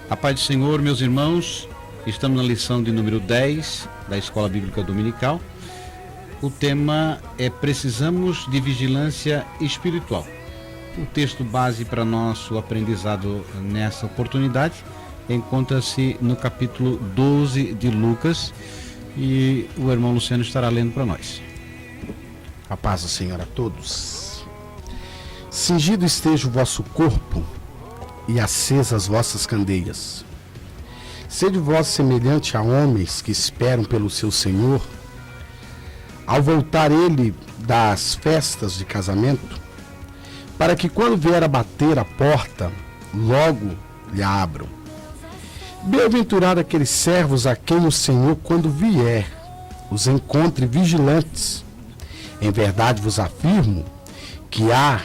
A paz do Senhor, meus irmãos, estamos na lição de número 10 da Escola Bíblica Dominical. O tema é Precisamos de Vigilância Espiritual. O texto base para nosso aprendizado nessa oportunidade encontra-se no capítulo 12 de Lucas e o irmão Luciano estará lendo para nós. A paz do Senhor a todos. Cingido esteja o vosso corpo e acesas as vossas candeias. Sede vós semelhante a homens que esperam pelo seu Senhor, ao voltar ele das festas de casamento, para que quando vier a bater a porta, logo lhe abram. Bem-aventurado aqueles servos a quem o Senhor, quando vier, os encontre vigilantes. Em verdade vos afirmo que há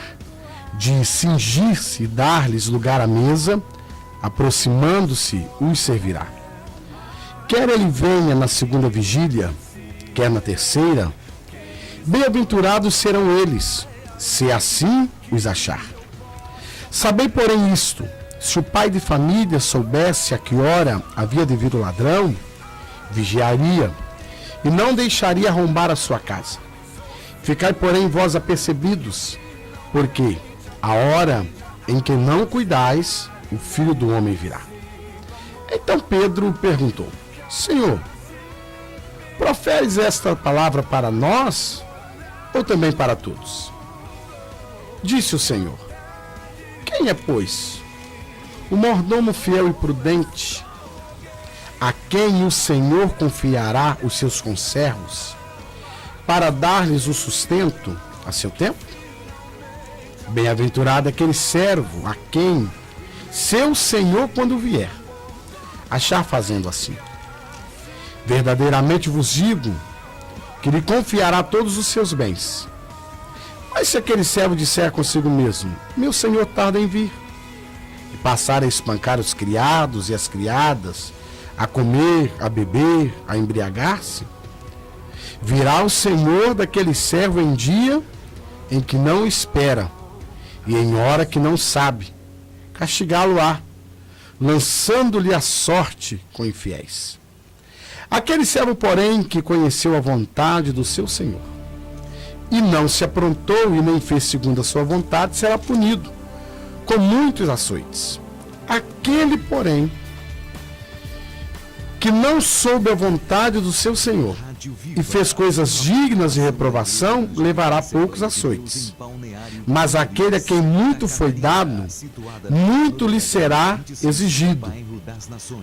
de cingir-se e dar-lhes lugar à mesa, aproximando-se, os servirá. Quer ele venha na segunda vigília, quer na terceira, bem-aventurados serão eles, se assim os achar. Sabei, porém, isto: se o pai de família soubesse a que hora havia de vir o ladrão, vigiaria e não deixaria arrombar a sua casa. Ficai, porém, vós apercebidos, porque a hora em que não cuidais, o Filho do Homem virá. Então Pedro perguntou: Senhor, proferes esta palavra para nós ou também para todos? Disse o Senhor: quem é, pois, o mordomo fiel e prudente, a quem o Senhor confiará os seus conservos, para dar-lhes o sustento a seu tempo? Bem-aventurado aquele servo a quem seu Senhor, quando vier, achar fazendo assim. Verdadeiramente vos digo que lhe confiará todos os seus bens. Mas se aquele servo disser consigo mesmo: meu Senhor tarda em vir, e passar a espancar os criados e as criadas, a comer, a beber, a embriagar-se, virá o Senhor daquele servo em dia em que não espera e em hora que não sabe, castigá-lo-á, lançando-lhe a sorte com infiéis. Aquele servo, porém, que conheceu a vontade do seu Senhor e não se aprontou e nem fez segundo a sua vontade, será punido com muitos açoites. Aquele, porém, que não soube a vontade do seu Senhor e fez coisas dignas de reprovação, levará poucos açoites. Mas aquele a quem muito foi dado, muito lhe será exigido.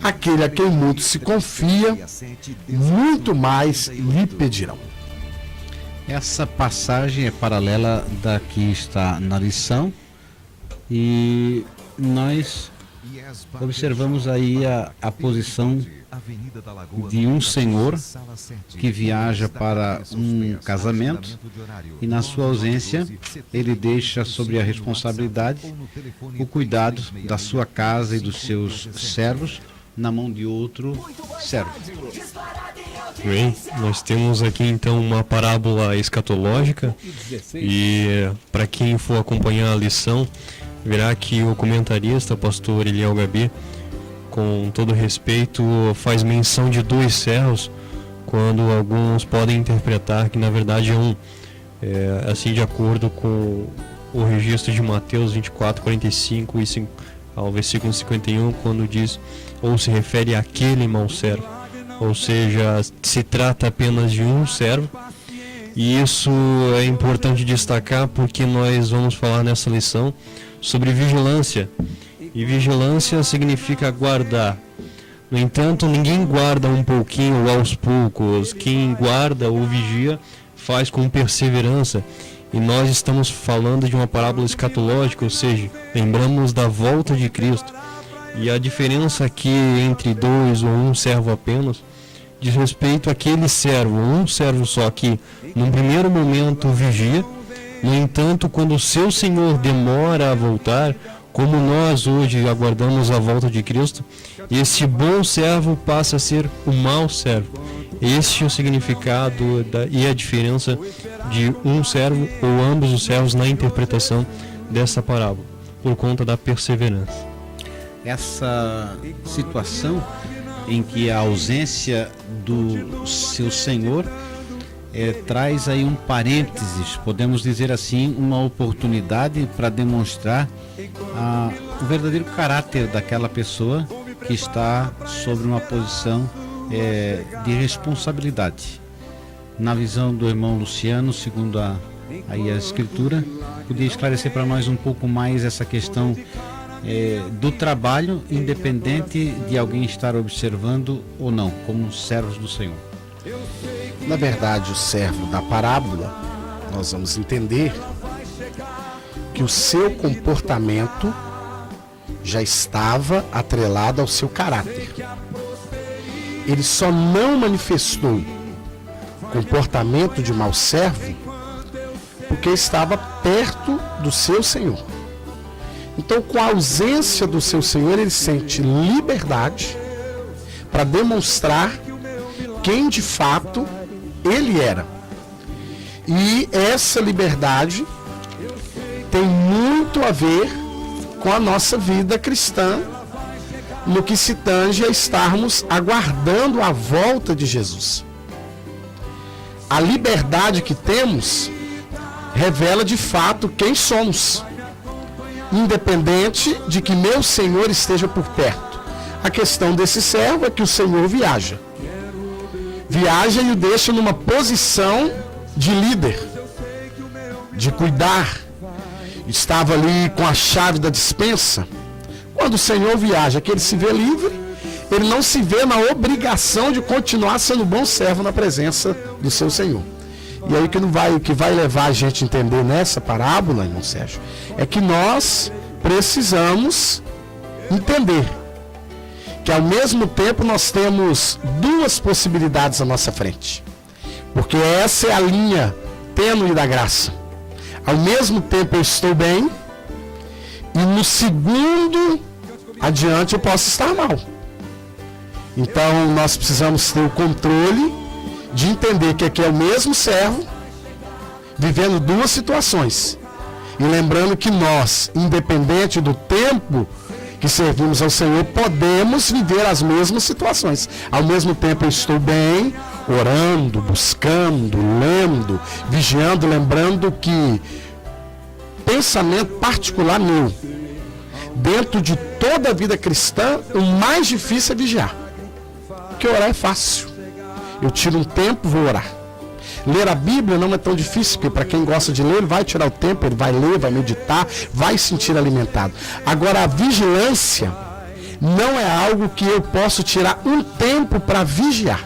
Aquele a quem muito se confia, muito mais lhe pedirão. Essa passagem é paralela da que está na lição e nós observamos aí a posição de um senhor que viaja para um casamento e, na sua ausência, ele deixa sobre a responsabilidade o cuidado da sua casa e dos seus servos na mão de outro servo. Bem, nós temos aqui então uma parábola escatológica e para quem for acompanhar a lição, verá que o comentarista, pastor Eliel Gabi, com todo respeito, faz menção de dois servos, quando alguns podem interpretar que na verdade é um. Assim, de acordo com o registro de Mateus 24, 45 e ao versículo 51, quando diz, ou se refere àquele mau servo, ou seja, se trata apenas de um servo. E isso é importante destacar porque nós vamos falar nessa lição sobre vigilância. E vigilância significa guardar. No entanto, ninguém guarda um pouquinho ou aos poucos. Quem guarda ou vigia faz com perseverança. E nós estamos falando de uma parábola escatológica, ou seja, lembramos da volta de Cristo. E a diferença aqui entre dois ou um servo apenas diz respeito àquele servo, um servo só que num primeiro momento vigia. No entanto, quando o seu Senhor demora a voltar, como nós hoje aguardamos a volta de Cristo, esse bom servo passa a ser o mau servo. Este é o significado e a diferença de um servo ou ambos os servos na interpretação dessa parábola, por conta da perseverança. essa situação em que a ausência do seu Senhor traz aí um parênteses, podemos dizer assim, uma oportunidade para demonstrar o verdadeiro caráter daquela pessoa que está sobre uma posição de responsabilidade. Na visão do irmão Luciano, segundo a Escritura, podia esclarecer para nós um pouco mais essa questão do trabalho, independente de alguém estar observando ou não, como servos do Senhor. Na verdade, o servo da parábola, nós vamos entender que o seu comportamento já estava atrelado ao seu caráter. Ele só não manifestou comportamento de mau servo porque estava perto do seu Senhor. Então, com a ausência do seu Senhor, ele sente liberdade para demonstrar quem de fato ele era. E essa liberdade tem muito a ver com a nossa vida cristã, no que se tange a estarmos aguardando a volta de Jesus. A liberdade que temos revela de fato quem somos, independente de que meu Senhor esteja por perto. A questão desse servo é que o Senhor viaja e o deixa numa posição de líder, de cuidar. Estava ali com a chave da despensa. Quando o Senhor viaja, que ele se vê livre, ele não se vê na obrigação de continuar sendo bom servo na presença do seu Senhor. E aí o que vai levar a gente a entender nessa parábola, irmão Sérgio, é que nós precisamos entender que ao mesmo tempo nós temos duas possibilidades à nossa frente. Porque essa é a linha tênue da graça. Ao mesmo tempo eu estou bem e no segundo adiante eu posso estar mal. Então nós precisamos ter o controle de entender que aqui é o mesmo servo vivendo duas situações. E lembrando que nós, independente do tempo que servimos ao Senhor, podemos viver as mesmas situações. Ao mesmo tempo eu estou bem, orando, buscando, lendo, vigiando, lembrando que pensamento particular meu, dentro de toda a vida cristã, o mais difícil é vigiar. Porque orar é fácil. Eu tiro um tempo, vou orar. Ler a Bíblia não é tão difícil, porque para quem gosta de ler, ele vai tirar o tempo, ele vai ler, vai meditar, vai se sentir alimentado. Agora, a vigilância não é algo que eu posso tirar um tempo para vigiar.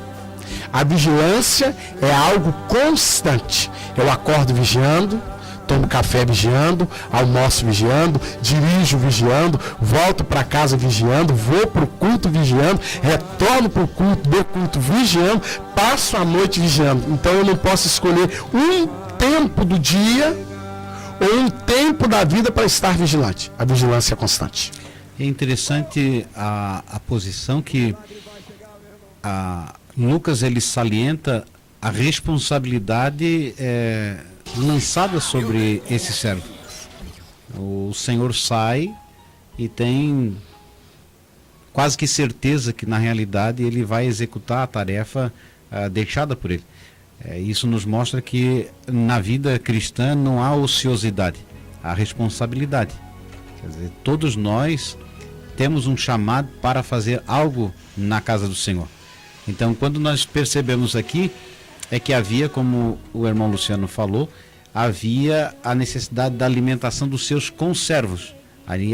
A vigilância é algo constante. Eu acordo vigiando, tomo café vigiando, almoço vigiando, dirijo vigiando, volto para casa vigiando, vou para o culto vigiando, retorno para o culto, do culto vigiando, passo a noite vigiando. Então eu não posso escolher um tempo do dia ou um tempo da vida para estar vigilante. A vigilância é constante. É interessante a posição que Lucas ele salienta a responsabilidade lançada sobre esse servo. O Senhor sai e tem quase que certeza que na realidade ele vai executar a tarefa deixada por ele. Isso nos mostra que na vida cristã não há ociosidade, há responsabilidade. Quer dizer, todos nós temos um chamado para fazer algo na casa do Senhor. Então, quando nós percebemos aqui, é que havia, como o irmão Luciano falou, havia a necessidade da alimentação dos seus conservos.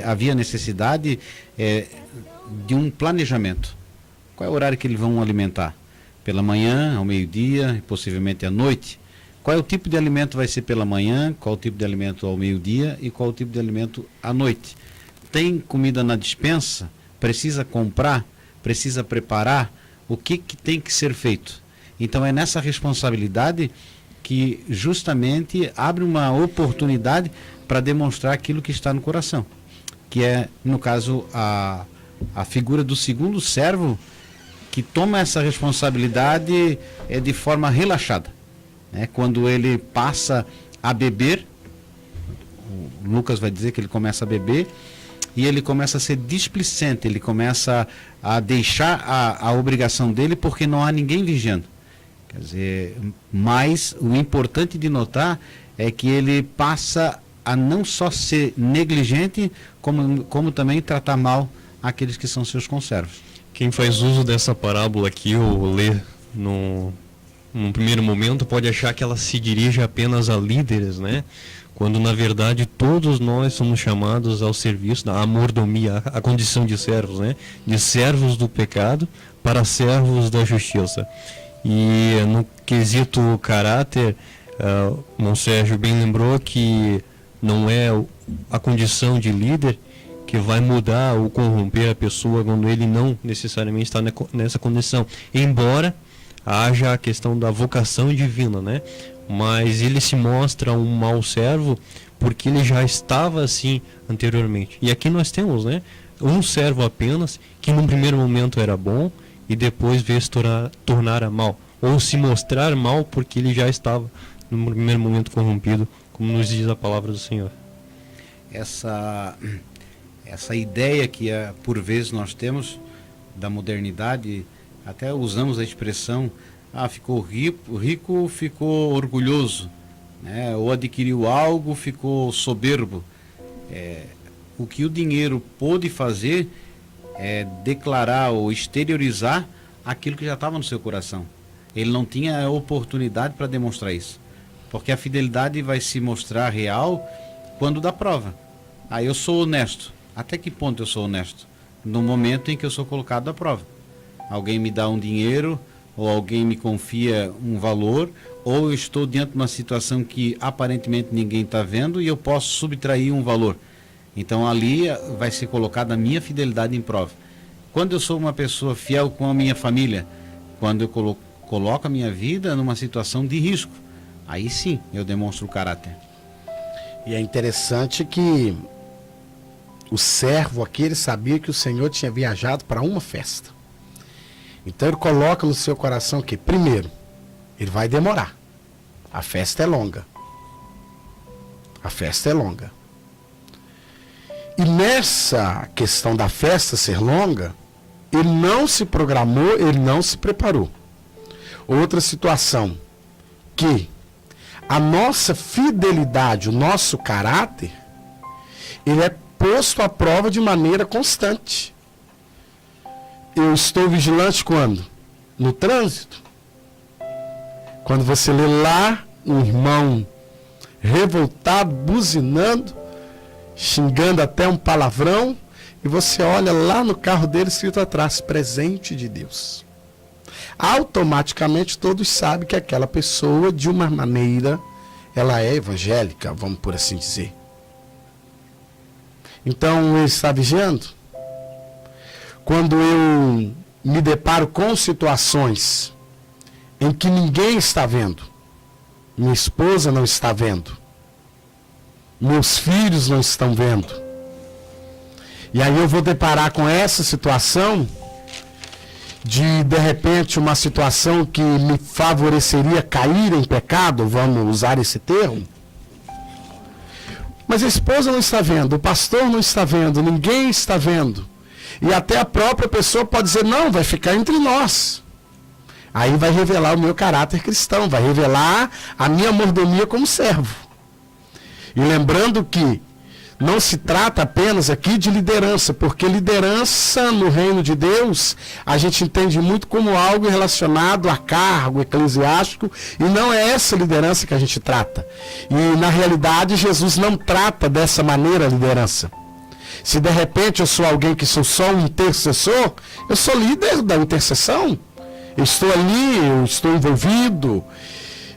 Havia necessidade de um planejamento. Qual é o horário que eles vão alimentar? Pela manhã, ao meio-dia e possivelmente à noite. Qual é o tipo de alimento vai ser pela manhã, qual o tipo de alimento ao meio-dia e qual o tipo de alimento à noite? Tem comida na despensa? Precisa comprar? Precisa preparar? O que tem que ser feito? Então é nessa responsabilidade que justamente abre uma oportunidade para demonstrar aquilo que está no coração, que é, no caso, a figura do segundo servo, que toma essa responsabilidade de forma relaxada, né? Quando ele passa a beber, o Lucas vai dizer que ele começa a beber, e ele começa a ser displicente, ele começa a deixar a obrigação dele porque não há ninguém vigiando. Quer dizer, mas o importante de notar é que ele passa a não só ser negligente, como também tratar mal aqueles que são seus conservos. Quem faz uso dessa parábola aqui, ou lê num primeiro momento, pode achar que ela se dirige apenas a líderes, né? Quando na verdade todos nós somos chamados ao serviço, à mordomia, à condição de servos, né? De servos do pecado para servos da justiça. E no quesito caráter, o Sérgio bem lembrou que não é a condição de líder que vai mudar ou corromper a pessoa quando ele não necessariamente está nessa condição. Embora haja a questão da vocação divina, né? Mas ele se mostra um mau servo porque ele já estava assim anteriormente. E aqui nós temos, né, um servo apenas que num primeiro momento era bom e depois veio se tornar mal, ou se mostrar mal porque ele já estava no primeiro momento corrompido, como nos diz a palavra do Senhor. Essa ideia que por vezes nós temos da modernidade, até usamos a expressão, ficou rico ficou orgulhoso, né? Ou adquiriu algo, ficou soberbo. O que o dinheiro pôde fazer é declarar ou exteriorizar aquilo que já estava no seu coração. Ele não tinha a oportunidade para demonstrar isso, porque a fidelidade vai se mostrar real quando dá prova. Eu sou honesto. Até que ponto eu sou honesto? No momento em que eu sou colocado à prova. Alguém me dá um dinheiro, ou alguém me confia um valor, ou eu estou diante de uma situação que aparentemente ninguém está vendo e eu posso subtrair um valor. Então ali vai ser colocada a minha fidelidade em prova. Quando eu sou uma pessoa fiel com a minha família, quando eu coloco a minha vida numa situação de risco, aí sim eu demonstro o caráter. E é interessante que o servo aqui, ele sabia que o Senhor tinha viajado para uma festa. Então ele coloca no seu coração que, primeiro, ele vai demorar. A festa é longa. A festa é longa. E nessa questão da festa ser longa, ele não se programou, ele não se preparou. Outra situação, que a nossa fidelidade, o nosso caráter, ele é posto à prova de maneira constante. Eu estou vigilante quando? No trânsito. Quando você lê lá um irmão revoltado, buzinando, xingando até um palavrão, e você olha lá no carro dele escrito atrás, presente de Deus. Automaticamente todos sabem que aquela pessoa, de uma maneira, ela é evangélica, vamos por assim dizer. Então ele está vigiando. Quando eu me deparo com situações em que ninguém está vendo, minha esposa não está vendo, meus filhos não estão vendo, e aí eu vou deparar com essa situação de repente, uma situação que me favoreceria cair em pecado, vamos usar esse termo, mas a esposa não está vendo, o pastor não está vendo, ninguém está vendo. E até a própria pessoa pode dizer, não, vai ficar entre nós. Aí vai revelar o meu caráter cristão, vai revelar a minha mordomia como servo. E lembrando que não se trata apenas aqui de liderança, porque liderança no reino de Deus, a gente entende muito como algo relacionado a cargo eclesiástico, e não é essa liderança que a gente trata. E na realidade Jesus não trata dessa maneira a liderança. Se de repente eu sou alguém que sou só um intercessor, eu sou líder da intercessão. Eu estou ali, eu estou envolvido.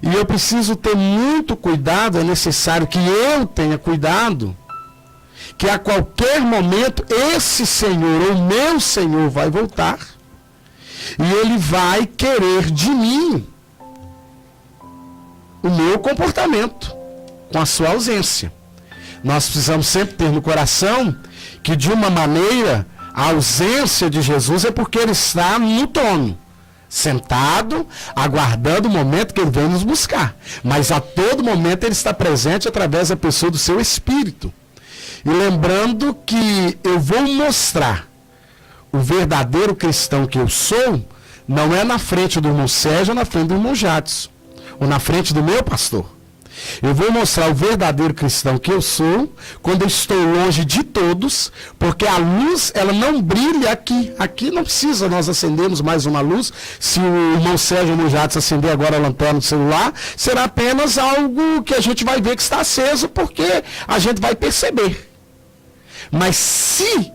E eu preciso ter muito cuidado, é necessário que eu tenha cuidado, que a qualquer momento esse Senhor, ou meu Senhor, vai voltar. E Ele vai querer de mim o meu comportamento, com a sua ausência. Nós precisamos sempre ter no coração que, de uma maneira, a ausência de Jesus é porque Ele está no trono, sentado, aguardando o momento que Ele vem nos buscar. Mas a todo momento Ele está presente através da pessoa do seu Espírito. E lembrando que eu vou mostrar o verdadeiro cristão que eu sou, não é na frente do irmão Sérgio ou na frente do irmão Jadson, ou na frente do meu pastor. Eu vou mostrar o verdadeiro cristão que eu sou quando eu estou longe de todos, porque a luz, ela não brilha aqui. Aqui não precisa nós acendermos mais uma luz. Se o irmão Sérgio ou o irmão Jadson acender agora a lanterna do celular, será apenas algo que a gente vai ver que está aceso, porque a gente vai perceber. Mas se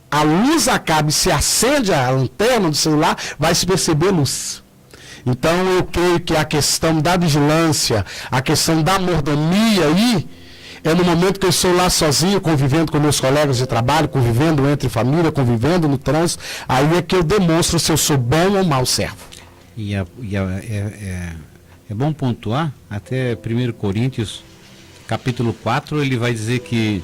a luz acaba e se acende a lanterna do celular, vai se perceber luz. Então eu creio que a questão da vigilância, a questão da mordomia aí, é no momento que eu estou lá sozinho, convivendo com meus colegas de trabalho, convivendo entre família, convivendo no trânsito, aí é que eu demonstro se eu sou bom ou mau servo. É bom pontuar, até 1 Coríntios, capítulo 4, ele vai dizer que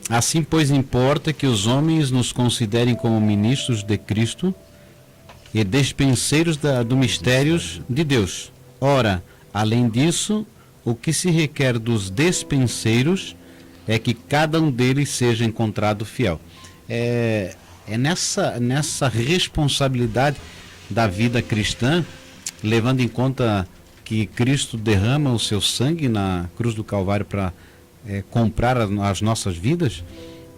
assim, pois, importa que os homens nos considerem como ministros de Cristo e despenseiros do mistérios de Deus. Ora, além disso, o que se requer dos despenseiros é que cada um deles seja encontrado fiel. É nessa responsabilidade da vida cristã, levando em conta que Cristo derrama o seu sangue na cruz do Calvário para comprar as nossas vidas,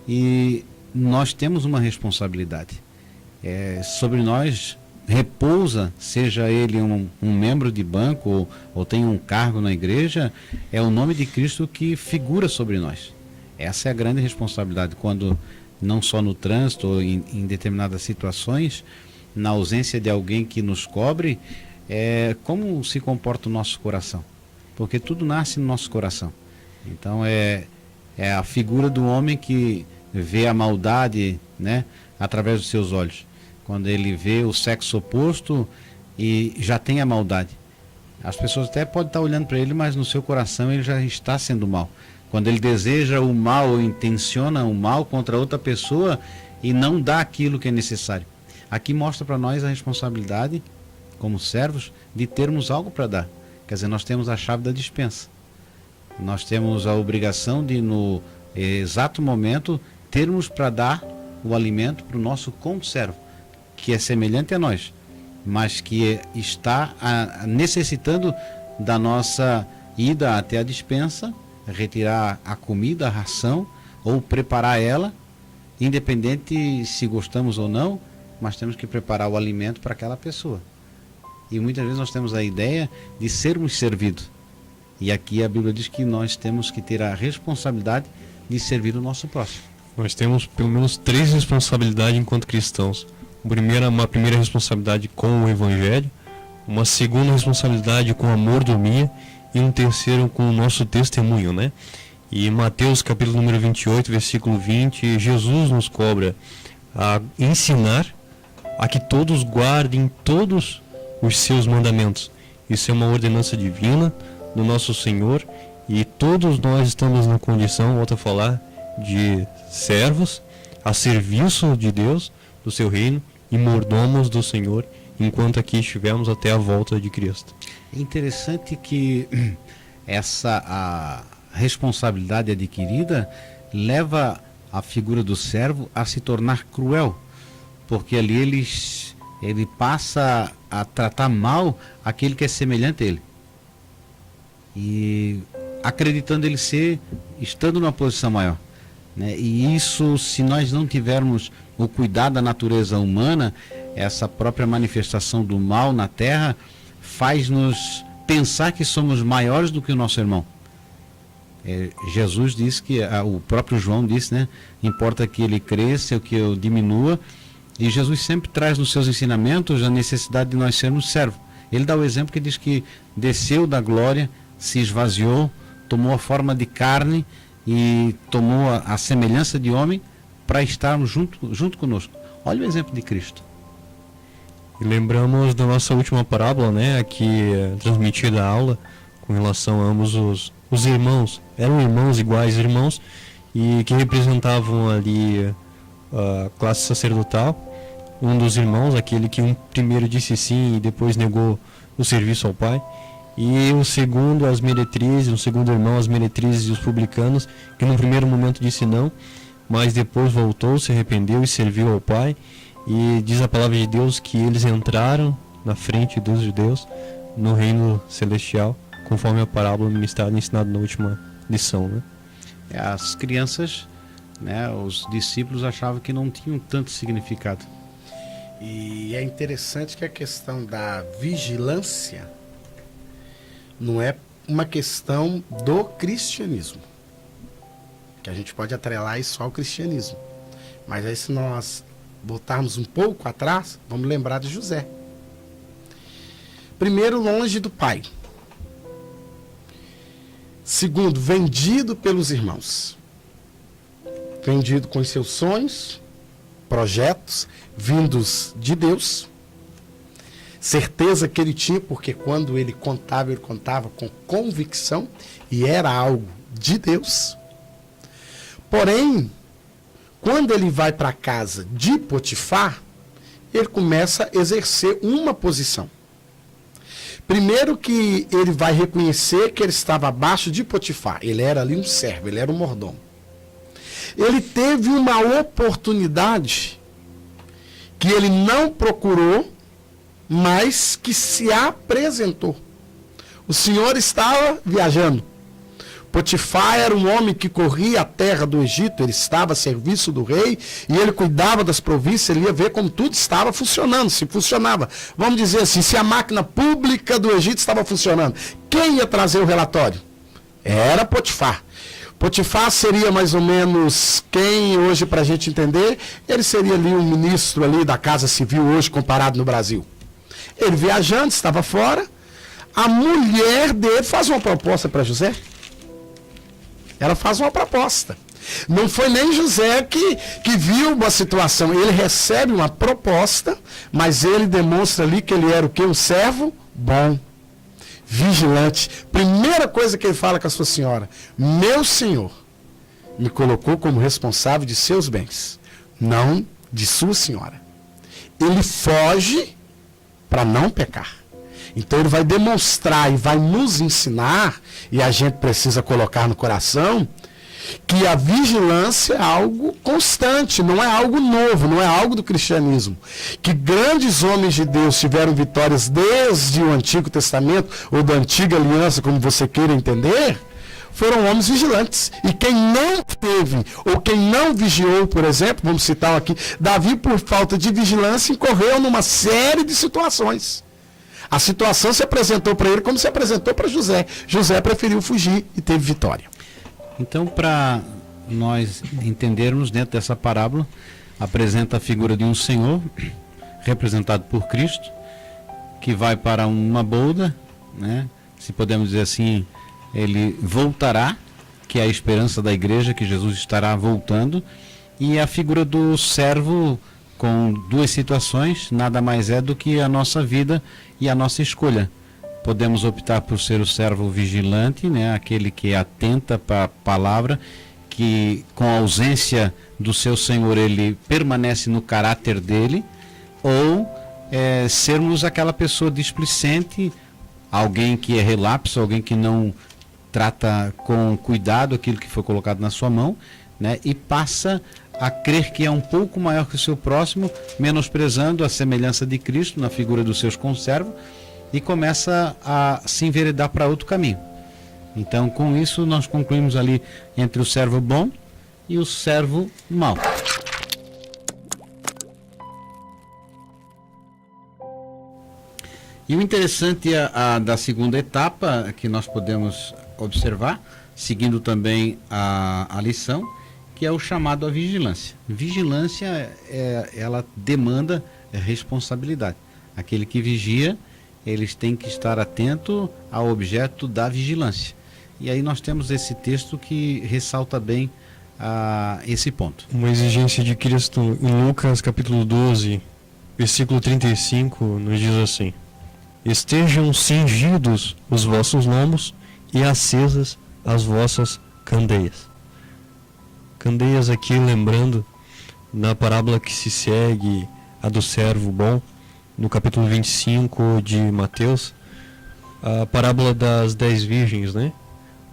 e nós temos uma responsabilidade. Sobre nós repousa, seja ele um membro de banco ou tem um cargo na igreja, é o nome de Cristo que figura sobre nós. Essa é a grande responsabilidade, quando não só no trânsito ou em determinadas situações, na ausência de alguém que nos cobre, como se comporta o nosso coração, porque tudo nasce no nosso coração. Então é a figura do homem que vê a maldade, né, através dos seus olhos. Quando ele vê o sexo oposto e já tem a maldade. As pessoas até podem estar olhando para ele, mas no seu coração ele já está sendo mal. Quando ele deseja o mal ou intenciona o mal contra outra pessoa e não dá aquilo que é necessário. Aqui mostra para nós a responsabilidade, como servos, de termos algo para dar. Quer dizer, nós temos a chave da despensa. Nós temos a obrigação de, no exato momento, termos para dar o alimento para o nosso conservo, que é semelhante a nós, mas que está necessitando da nossa ida até a despensa, retirar a comida, a ração, ou preparar ela, independente se gostamos ou não, mas temos que preparar o alimento para aquela pessoa. E muitas vezes nós temos a ideia de sermos servidos. E aqui a Bíblia diz que nós temos que ter a responsabilidade de servir o nosso próximo. Nós temos pelo menos 3 responsabilidades enquanto cristãos. Uma primeira responsabilidade com o Evangelho, uma segunda responsabilidade com a mordomia e um terceiro com o nosso testemunho, né? E Mateus capítulo número 28, versículo 20, Jesus nos cobra a ensinar a que todos guardem todos os seus mandamentos. Isso é uma ordenança divina do nosso Senhor, e todos nós estamos na condição, volto a falar, de servos a serviço de Deus, do seu reino, e mordomos do Senhor, enquanto aqui estivermos até a volta de Cristo. É interessante que a responsabilidade adquirida leva a figura do servo a se tornar cruel, porque ali ele passa a tratar mal aquele que é semelhante a ele, e acreditando ele estando numa posição maior, né? E isso, se nós não tivermos o cuidado da natureza humana, essa própria manifestação do mal na terra faz-nos pensar que somos maiores do que o nosso irmão. Jesus disse que, o próprio João disse, né? Importa que ele cresça ou que eu diminua. E Jesus sempre traz nos seus ensinamentos a necessidade de nós sermos servos. Ele dá o exemplo que diz que desceu da glória, se esvaziou, tomou a forma de carne e tomou a semelhança de homem para estarmos junto conosco. Olha o exemplo de Cristo. E lembramos da nossa última parábola, né, aqui transmitida a aula, com relação a ambos os irmãos. Eram irmãos iguais, irmãos, e que representavam ali a classe sacerdotal. Um dos irmãos, aquele que primeiro disse sim e depois negou o serviço ao pai, e o segundo as meretrizes, o segundo irmão as meretrizes e os publicanos, que no primeiro momento disse não, mas depois voltou, se arrependeu e serviu ao Pai. E diz a palavra de Deus que eles entraram na frente dos judeus no reino celestial, conforme a parábola ministrada e ensinada na última lição, né? As crianças, né, os discípulos achavam que não tinham tanto significado. E é interessante que a questão da vigilância não é uma questão do cristianismo, que a gente pode atrelar isso ao cristianismo. Mas aí, se nós voltarmos um pouco atrás, vamos lembrar de José. Primeiro, longe do pai. Segundo, vendido pelos irmãos. Vendido com seus sonhos, projetos, vindos de Deus. Certeza que ele tinha, porque quando ele contava com convicção e era algo de Deus. Porém, quando ele vai para a casa de Potifar, ele começa a exercer uma posição. Primeiro que ele vai reconhecer que ele estava abaixo de Potifar. Ele era ali um servo, ele era um mordomo. Ele teve uma oportunidade que ele não procurou, mas que se apresentou. O Senhor estava viajando. Potifar era um homem que corria a terra do Egito, ele estava a serviço do rei e ele cuidava das províncias, ele ia ver como tudo estava funcionando, se funcionava. Vamos dizer assim, se a máquina pública do Egito estava funcionando, quem ia trazer o relatório? Era Potifar. Potifar seria mais ou menos quem hoje, para a gente entender, ele seria ali um ministro ali da Casa Civil hoje comparado no Brasil. Ele viajando, estava fora, a mulher dele faz uma proposta para José. Ela faz uma proposta. Não foi nem José que viu uma situação. Ele recebe uma proposta, mas ele demonstra ali que ele era o quê? Um servo bom, vigilante. Primeira coisa que ele fala com a sua senhora: meu senhor me colocou como responsável de seus bens, não de sua senhora. Ele foge para não pecar. Então ele vai demonstrar e vai nos ensinar, e a gente precisa colocar no coração, que a vigilância é algo constante, não é algo novo, não é algo do cristianismo. Que grandes homens de Deus tiveram vitórias desde o Antigo Testamento, ou da Antiga Aliança, como você queira entender, foram homens vigilantes. E quem não teve, ou quem não vigiou, por exemplo, vamos citar aqui, Davi, por falta de vigilância, incorreu numa série de situações. A situação se apresentou para ele como se apresentou para José. José preferiu fugir e teve vitória. Então, para nós entendermos, dentro dessa parábola, apresenta a figura de um Senhor, representado por Cristo, que vai para uma boda, né? Se podemos dizer assim, ele voltará, que é a esperança da igreja, que Jesus estará voltando, e a figura do servo, com duas situações, nada mais é do que a nossa vida e a nossa escolha. Podemos optar por ser o servo vigilante, né? Aquele que atenta para a palavra, que com a ausência do seu Senhor ele permanece no caráter dele, ou sermos aquela pessoa displicente, alguém que é relapso, alguém que não trata com cuidado aquilo que foi colocado na sua mão, né? E passa a crer que é um pouco maior que o seu próximo, menosprezando a semelhança de Cristo na figura dos seus conservos, e começa a se enveredar para outro caminho. Então, com isso, nós concluímos ali entre o servo bom e o servo mau. E o interessante da segunda etapa que nós podemos observar, seguindo também a lição, que é o chamado à vigilância. Vigilância, ela demanda responsabilidade. Aquele que vigia, eles têm que estar atento ao objeto da vigilância. E aí nós temos esse texto que ressalta bem esse ponto. Uma exigência de Cristo em Lucas capítulo 12, versículo 35, nos diz assim: estejam cingidos os vossos lombos e acesas as vossas candeias. Candeias aqui, lembrando, na parábola que se segue, a do servo bom, no capítulo 25 de Mateus, a parábola das 10 virgens, né?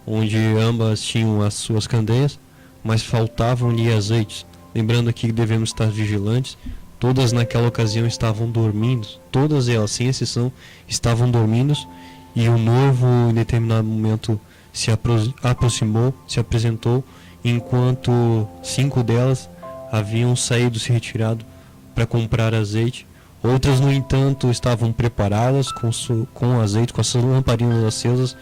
Onde ambas tinham as suas candeias, mas faltavam-lhe azeites. Lembrando aqui que devemos estar vigilantes. Todas naquela ocasião estavam dormindo, todas elas, sem exceção, estavam dormindo, e o noivo em determinado momento se aproximou, se apresentou, enquanto 5 delas haviam saído, se retirado para comprar azeite. Outras, no entanto, estavam preparadas com azeite, com as suas lamparinas acesas,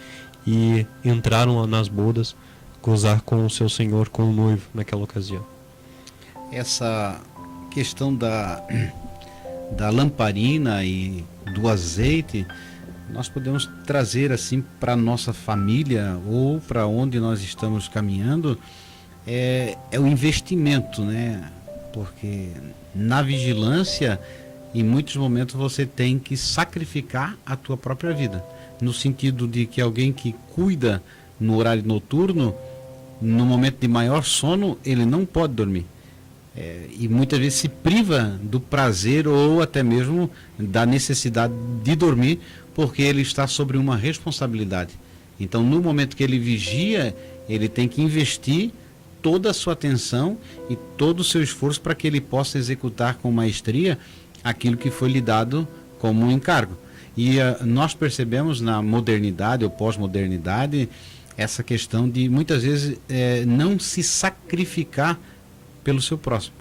e entraram nas bodas gozar com o seu senhor, com o noivo naquela ocasião. Essa questão da lamparina e do azeite, nós podemos trazer assim para a nossa família ou para onde nós estamos caminhando, é o investimento, né? Porque na vigilância, em muitos momentos você tem que sacrificar a tua própria vida, no sentido de que alguém que cuida no horário noturno, no momento de maior sono, ele não pode dormir. E muitas vezes se priva do prazer ou até mesmo da necessidade de dormir, porque ele está sobre uma responsabilidade. Então, no momento que ele vigia, ele tem que investir toda a sua atenção e todo o seu esforço para que ele possa executar com maestria aquilo que foi lhe dado como um encargo. E nós percebemos na modernidade ou pós-modernidade essa questão de muitas vezes não se sacrificar pelo seu próximo,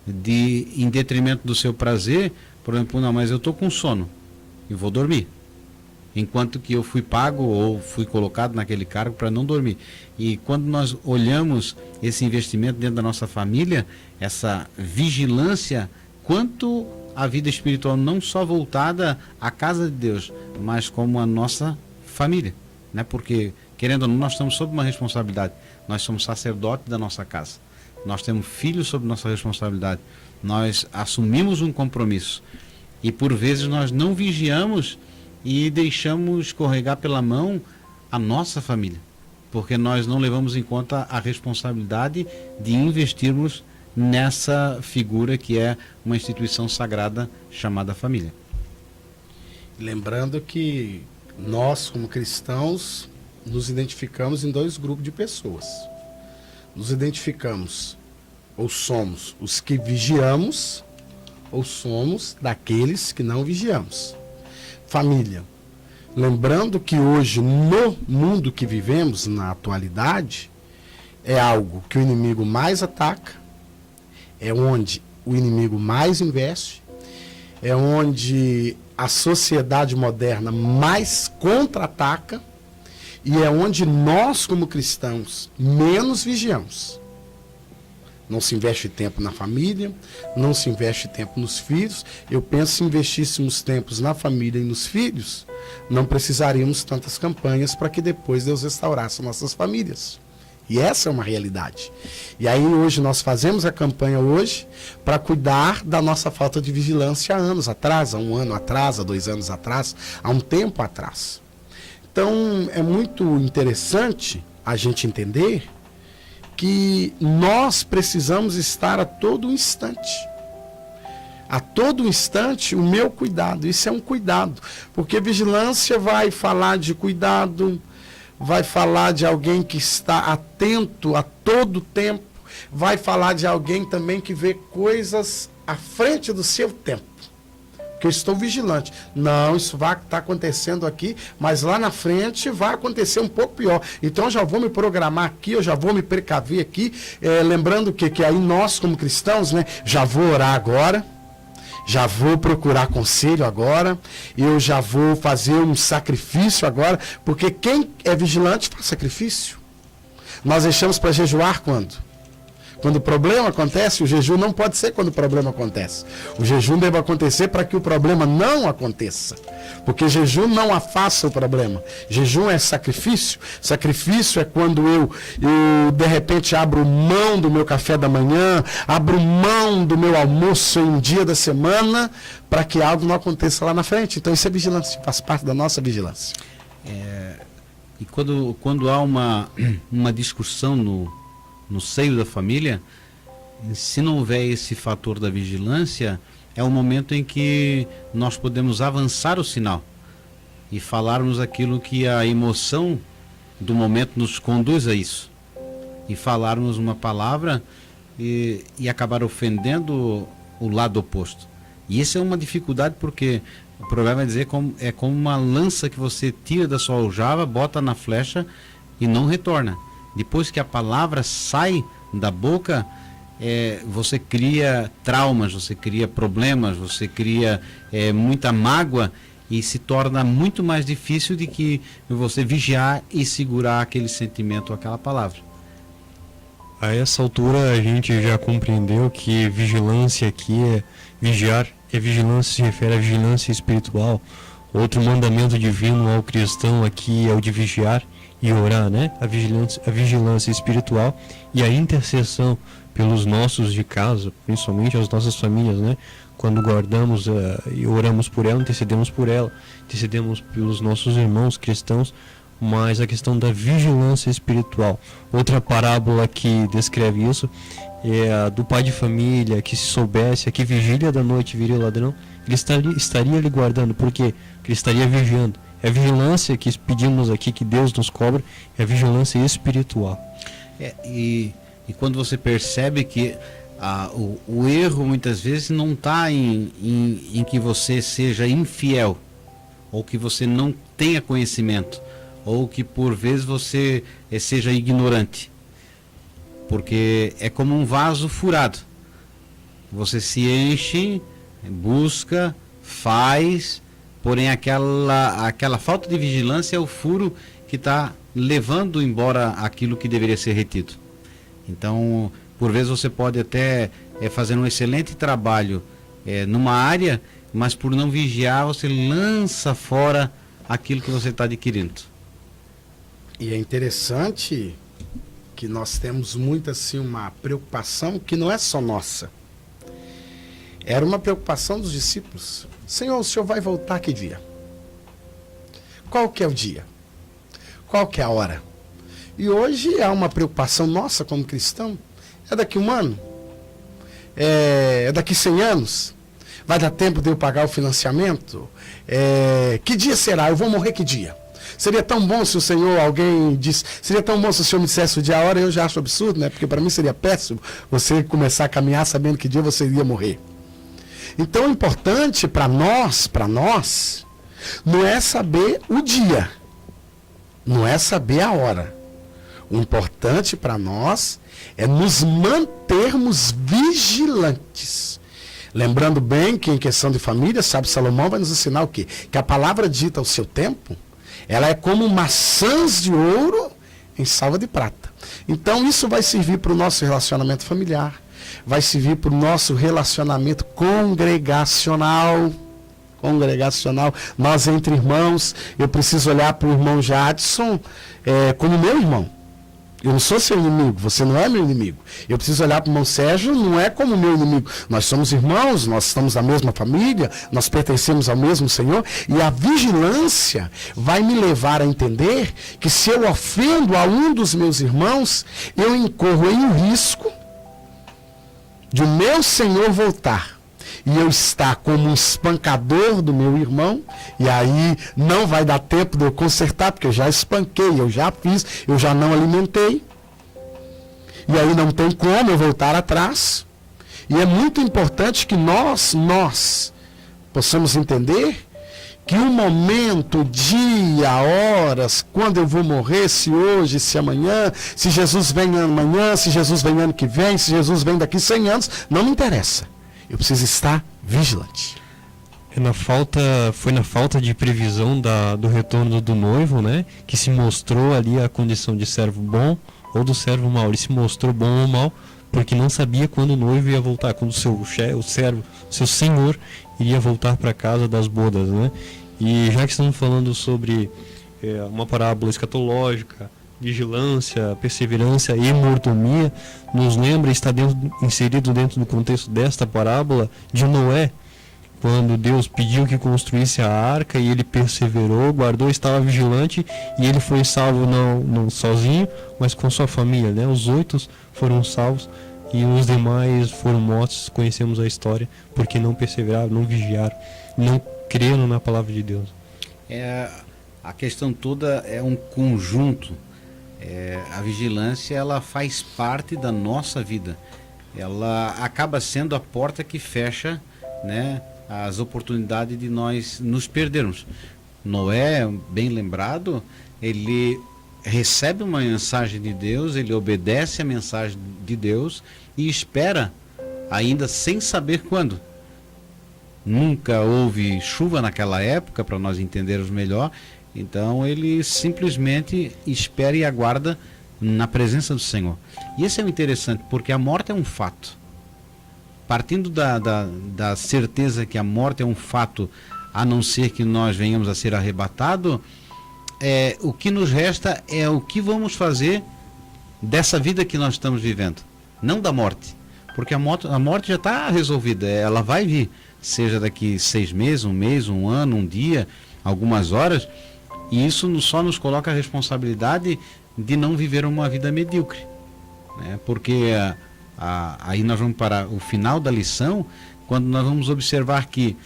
em detrimento do seu prazer. Por exemplo, não, mas eu estou com sono e vou dormir, enquanto que eu fui pago ou fui colocado naquele cargo para não dormir. E quando nós olhamos esse investimento dentro da nossa família, essa vigilância quanto à vida espiritual, não só voltada à casa de Deus, mas como a nossa família, né? Porque, querendo ou não, nós estamos sob uma responsabilidade. Nós somos sacerdotes da nossa casa. Nós temos filhos sob nossa responsabilidade. Nós assumimos um compromisso. E por vezes nós não vigiamos e deixamos escorregar pela mão a nossa família, porque nós não levamos em conta a responsabilidade de investirmos nessa figura que é uma instituição sagrada chamada família. Lembrando que nós, como cristãos, nos identificamos em 2 grupos de pessoas. Nos identificamos, ou somos os que vigiamos, ou somos daqueles que não vigiamos. Família. Lembrando que hoje, no mundo que vivemos, na atualidade, é algo que o inimigo mais ataca, é onde o inimigo mais investe, é onde a sociedade moderna mais contra-ataca, e é onde nós, como cristãos, menos vigiamos. Não se investe tempo na família, não se investe tempo nos filhos. Eu penso que se investíssemos tempos na família e nos filhos, não precisaríamos tantas campanhas para que depois Deus restaurasse nossas famílias. E essa é uma realidade. E aí hoje nós fazemos a campanha hoje para cuidar da nossa falta de vigilância há anos atrás, há 1 ano atrás, há 2 anos atrás, há um tempo atrás. Então é muito interessante a gente entender que nós precisamos estar a todo instante. A todo instante o meu cuidado, isso é um cuidado, porque vigilância vai falar de cuidado, vai falar de alguém que está atento a todo tempo, vai falar de alguém também que vê coisas à frente do seu tempo. Que eu estou vigilante. Não, isso vai estar acontecendo aqui, mas lá na frente vai acontecer um pouco pior. Então eu já vou me programar aqui, eu já vou me precaver aqui, lembrando que aí nós como cristãos, né, já vou orar agora, já vou procurar conselho agora, eu já vou fazer um sacrifício agora, porque quem é vigilante faz sacrifício. Nós deixamos para jejuar quando? Quando o problema acontece. O jejum não pode ser quando o problema acontece. O jejum deve acontecer para que o problema não aconteça. Porque jejum não afasta o problema. Jejum é sacrifício. Sacrifício é quando eu de repente abro mão do meu café da manhã, abro mão do meu almoço em um dia da semana, para que algo não aconteça lá na frente. Então isso é vigilância, faz parte da nossa vigilância. E quando há uma discussão no seio da família, se não houver esse fator da vigilância, é o momento em que nós podemos avançar o sinal. e falarmos aquilo que a emoção do momento nos conduz a isso. E falarmos uma palavra e acabar ofendendo o lado oposto. E isso é uma dificuldade, porque o provérbio vai dizer é como uma lança que você tira da sua aljava, bota na flecha e não retorna. Depois que a palavra sai da boca, você cria traumas, você cria problemas, você cria muita mágoa, e se torna muito mais difícil de que você vigiar e segurar aquele sentimento, aquela palavra. A essa altura a gente já compreendeu que vigilância aqui vigiar, vigilância se refere à vigilância espiritual. Outro mandamento divino ao cristão aqui é o de vigiar e orar, né? A vigilância espiritual e a intercessão pelos nossos de casa, principalmente as nossas famílias, né? Quando guardamos e oramos por ela, intercedemos pelos nossos irmãos cristãos, mas a questão da vigilância espiritual. Outra parábola que descreve isso é a do pai de família, que se soubesse a que vigília da noite viria o ladrão, ele estaria lhe guardando, porque ele estaria vigiando. É a vigilância que pedimos aqui, que Deus nos cobra, é a vigilância espiritual. E quando você percebe que o erro muitas vezes não está em que você seja infiel, ou que você não tenha conhecimento, ou que por vezes você seja ignorante, porque é como um vaso furado. Você se enche, busca, faz, porém aquela falta de vigilância é o furo que está levando embora aquilo que deveria ser retido. Então, por vezes você pode até fazer um excelente trabalho numa área, mas por não vigiar você lança fora aquilo que você está adquirindo. E é interessante que nós temos muito assim uma preocupação que não é só nossa. Era uma preocupação dos discípulos. Senhor, o Senhor vai voltar que dia? Qual que é o dia? Qual que é a hora? E hoje há uma preocupação nossa como cristão. É daqui 1 ano? É daqui 100 anos? Vai dar tempo de eu pagar o financiamento? Que dia será? Eu vou morrer que dia? Seria tão bom se o Senhor, alguém disse, seria tão bom se o Senhor me dissesse o dia, a hora. Eu já acho absurdo, né? Porque para mim seria péssimo você começar a caminhar sabendo que dia você iria morrer. Então o importante para nós, não é saber o dia, não é saber a hora. O importante para nós é nos mantermos vigilantes. Lembrando bem que em questão de família, sabe, Salomão vai nos ensinar o quê? Que a palavra dita ao seu tempo, ela é como maçãs de ouro em salva de prata. Então isso vai servir para o nosso relacionamento familiar, vai servir para o nosso relacionamento congregacional. Nós entre irmãos, eu preciso olhar para o irmão Jadson como meu irmão. Eu não sou seu inimigo, você não é meu inimigo. Eu preciso olhar para o irmão Sérgio, não é como meu inimigo. Nós somos irmãos, nós estamos na mesma família, nós pertencemos ao mesmo Senhor. E a vigilância vai me levar a entender que se eu ofendo a um dos meus irmãos, eu incorro em um risco de o meu Senhor voltar e eu estar como um espancador do meu irmão, e aí não vai dar tempo de eu consertar, porque eu já espanquei, eu já fiz, eu já não alimentei, e aí não tem como eu voltar atrás. E é muito importante que nós possamos entender que o momento, o dia, horas, quando eu vou morrer, se hoje, se amanhã, se Jesus vem amanhã, se Jesus vem ano que vem, se Jesus vem daqui 100 anos, não me interessa. Eu preciso estar vigilante. Foi na falta de previsão do retorno do noivo, né, que se mostrou ali a condição de servo bom ou do servo mau. Ele se mostrou bom ou mau porque não sabia quando o noivo ia voltar, quando seu senhor iria voltar para casa das bodas, né? E já que estamos falando sobre uma parábola escatológica, vigilância, perseverança e mordomia, nos lembra, está inserido dentro do contexto desta parábola de Noé, quando Deus pediu que construísse a arca e ele perseverou, guardou, estava vigilante, e ele foi salvo não sozinho, mas com sua família, né? Os 8 foram salvos e os demais foram mortos. Conhecemos a história porque não perseveraram, não vigiaram, não creram na palavra de Deus. a questão toda é um conjunto. A vigilância, ela faz parte da nossa vida. Ela acaba sendo a porta que fecha, né, as oportunidades de nós nos perdermos. Noé, bem lembrado, ele recebe uma mensagem de Deus, ele obedece a mensagem de Deus e espera, ainda sem saber quando. Nunca houve chuva naquela época, para nós entendermos melhor. Então ele simplesmente espera e aguarda na presença do Senhor. E isso é interessante, porque a morte é um fato. Partindo da certeza que a morte é um fato, a não ser que nós venhamos a ser arrebatados, o que nos resta é o que vamos fazer dessa vida que nós estamos vivendo, não da morte. Porque a morte já está resolvida, ela vai vir, seja daqui 6 meses, 1 mês, 1 ano, 1 dia, algumas horas. E isso só nos coloca a responsabilidade de não viver uma vida medíocre, né? Porque aí nós vamos para o final da lição, quando nós vamos observar que,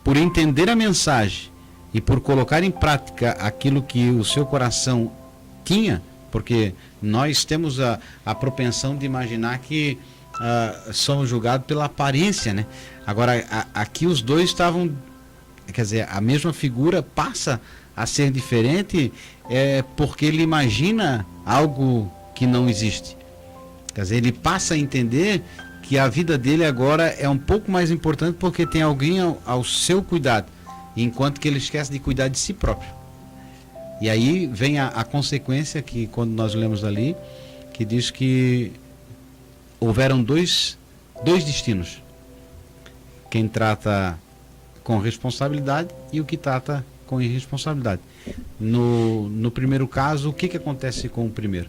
por entender a mensagem e por colocar em prática aquilo que o seu coração tinha, porque nós temos a propensão de imaginar que somos julgados pela aparência, né? Agora, aqui os dois estavam, quer dizer, a mesma figura passa a ser diferente, porque ele imagina algo que não existe. Quer dizer, ele passa a entender que a vida dele agora é um pouco mais importante porque tem alguém ao seu cuidado, enquanto que ele esquece de cuidar de si próprio. E aí vem a consequência que, quando nós lemos ali, que diz que houveram dois destinos: quem trata com responsabilidade e o que trata com irresponsabilidade. No primeiro caso, o que acontece com o primeiro?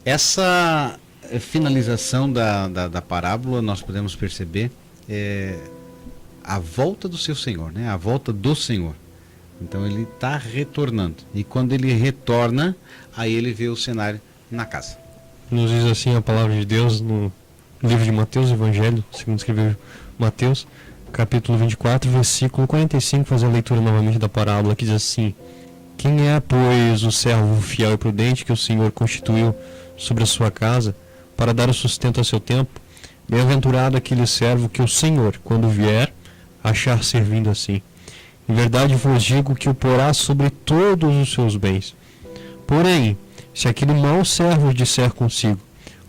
Essa finalização da parábola, nós podemos perceber a volta do seu Senhor, né? A volta do Senhor. Então ele está retornando, e quando ele retorna, aí ele vê o cenário na casa. Nos diz assim a palavra de Deus no livro de Mateus, Evangelho, segundo escreveu Mateus, capítulo 24, versículo 45, fazer a leitura novamente da parábola, que diz assim: quem é, pois, o servo fiel e prudente que o Senhor constituiu sobre a sua casa, para dar o sustento a seu tempo? Bem-aventurado aquele servo que o Senhor, quando vier, achar servindo assim. Em verdade vos digo que o porá sobre todos os seus bens. Porém, se aquele mau servo disser consigo: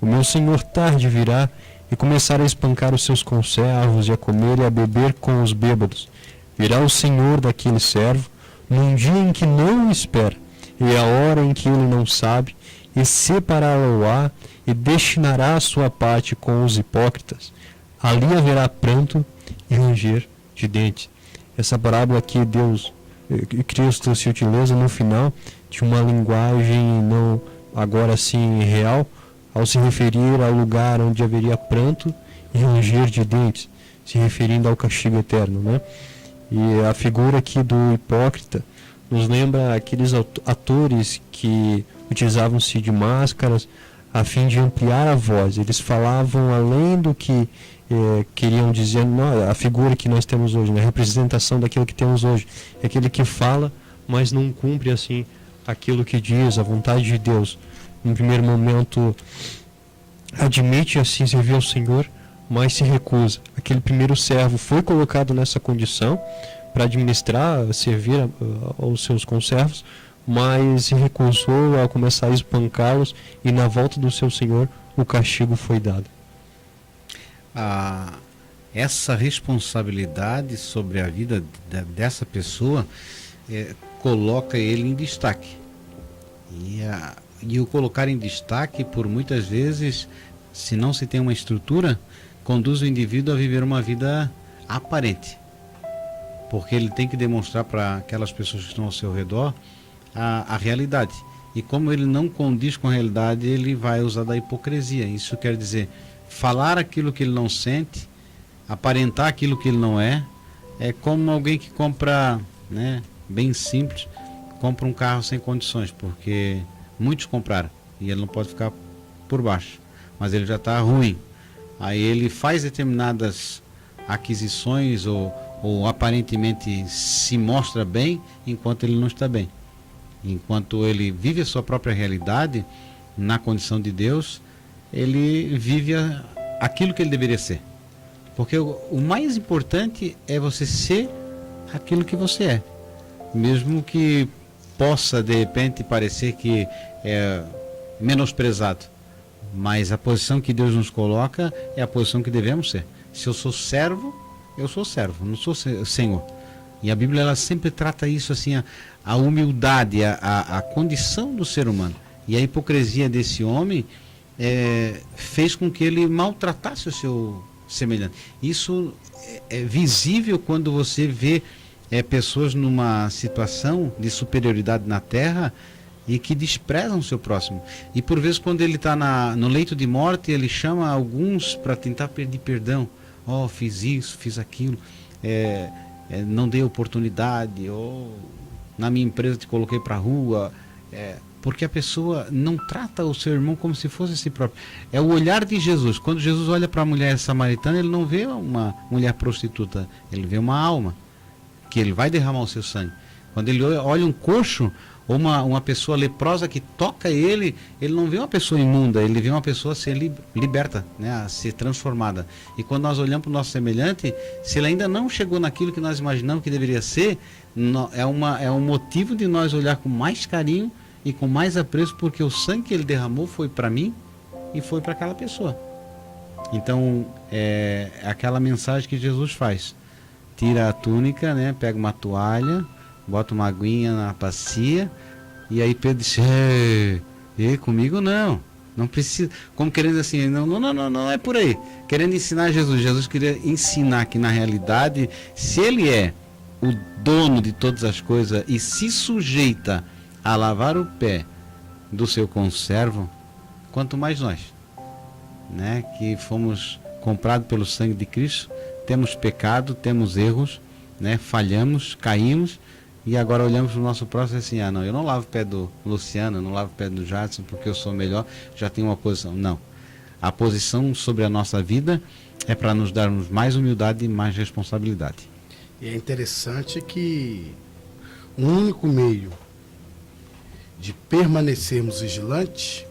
o meu Senhor tarde virá, e começar a espancar os seus conservos, e a comer e a beber com os bêbados, virá o Senhor daquele servo num dia em que não o espera, e a hora em que ele não sabe, e separá-lo-á, e destinará a sua parte com os hipócritas. Ali haverá pranto e ranger de dentes. Essa parábola aqui, Cristo se utiliza no final de uma linguagem não agora sim real, ao se referir ao lugar onde haveria pranto e ranger de dentes, se referindo ao castigo eterno, né? E a figura aqui do hipócrita nos lembra aqueles atores que utilizavam-se de máscaras a fim de ampliar a voz. Eles falavam além do que queriam dizer. A figura que nós temos hoje, né? A representação daquilo que temos hoje, é aquele que fala, mas não cumpre assim aquilo que diz, a vontade de Deus. No primeiro momento admite assim servir ao Senhor, mas se recusa. Aquele primeiro servo foi colocado nessa condição para administrar, servir aos seus conservos, mas se recusou a começar a espancá-los, e na volta do seu Senhor o castigo foi dado. Essa responsabilidade sobre a vida dessa pessoa coloca ele em destaque. E o colocar em destaque, por muitas vezes, se não se tem uma estrutura, conduz o indivíduo a viver uma vida aparente, porque ele tem que demonstrar para aquelas pessoas que estão ao seu redor a realidade. E como ele não condiz com a realidade, ele vai usar da hipocrisia. Isso quer dizer, falar aquilo que ele não sente, aparentar aquilo que ele não é. É como alguém que compra, né, bem simples, compra um carro sem condições, porque muitos compraram e ele não pode ficar por baixo, mas ele já está ruim. Aí ele faz determinadas aquisições ou aparentemente se mostra bem enquanto ele não está bem. Enquanto ele vive a sua própria realidade na condição de Deus, ele vive aquilo que ele deveria ser. Porque o mais importante é você ser aquilo que você é. Mesmo que possa de repente parecer que é menosprezado, mas a posição que Deus nos coloca é a posição que devemos ser. Se eu sou servo, eu sou servo, não sou senhor. E a Bíblia ela sempre trata isso assim, a humildade, a condição do ser humano. E a hipocrisia desse homem fez com que ele maltratasse o seu semelhante. Isso é visível quando você vê pessoas numa situação de superioridade na terra e que desprezam o seu próximo. E por vezes quando ele está no leito de morte, ele chama alguns para tentar pedir perdão. Fiz isso, fiz aquilo, não dei oportunidade, na minha empresa te coloquei para a rua, porque a pessoa não trata o seu irmão como se fosse si próprio. É o olhar de Jesus. Quando Jesus olha para a mulher samaritana, ele não vê uma mulher prostituta, ele vê uma alma que ele vai derramar o seu sangue. Quando ele olha um coxo ou uma pessoa leprosa que toca ele não vê uma pessoa imunda, ele vê uma pessoa a ser liberta, né, a ser transformada. E quando nós olhamos para o nosso semelhante, se ele ainda não chegou naquilo que nós imaginamos que deveria ser, é um motivo de nós olhar com mais carinho e com mais apreço, porque o sangue que ele derramou foi para mim e foi para aquela pessoa. Então, é aquela mensagem que Jesus faz. Tira a túnica, né, pega uma toalha, bota uma aguinha na bacia, e aí Pedro disse, comigo não precisa, como querendo assim, não é por aí, querendo ensinar Jesus queria ensinar que na realidade, se ele é o dono de todas as coisas e se sujeita a lavar o pé do seu conservo, quanto mais nós, né, que fomos comprados pelo sangue de Cristo, temos pecado, temos erros, né, falhamos, caímos, e agora olhamos para o nosso próximo e assim, não, eu não lavo o pé do Luciano, eu não lavo o pé do Jadson porque eu sou melhor, já tenho uma posição. Não. A posição sobre a nossa vida é para nos darmos mais humildade e mais responsabilidade. E é interessante que o único meio de permanecermos vigilantes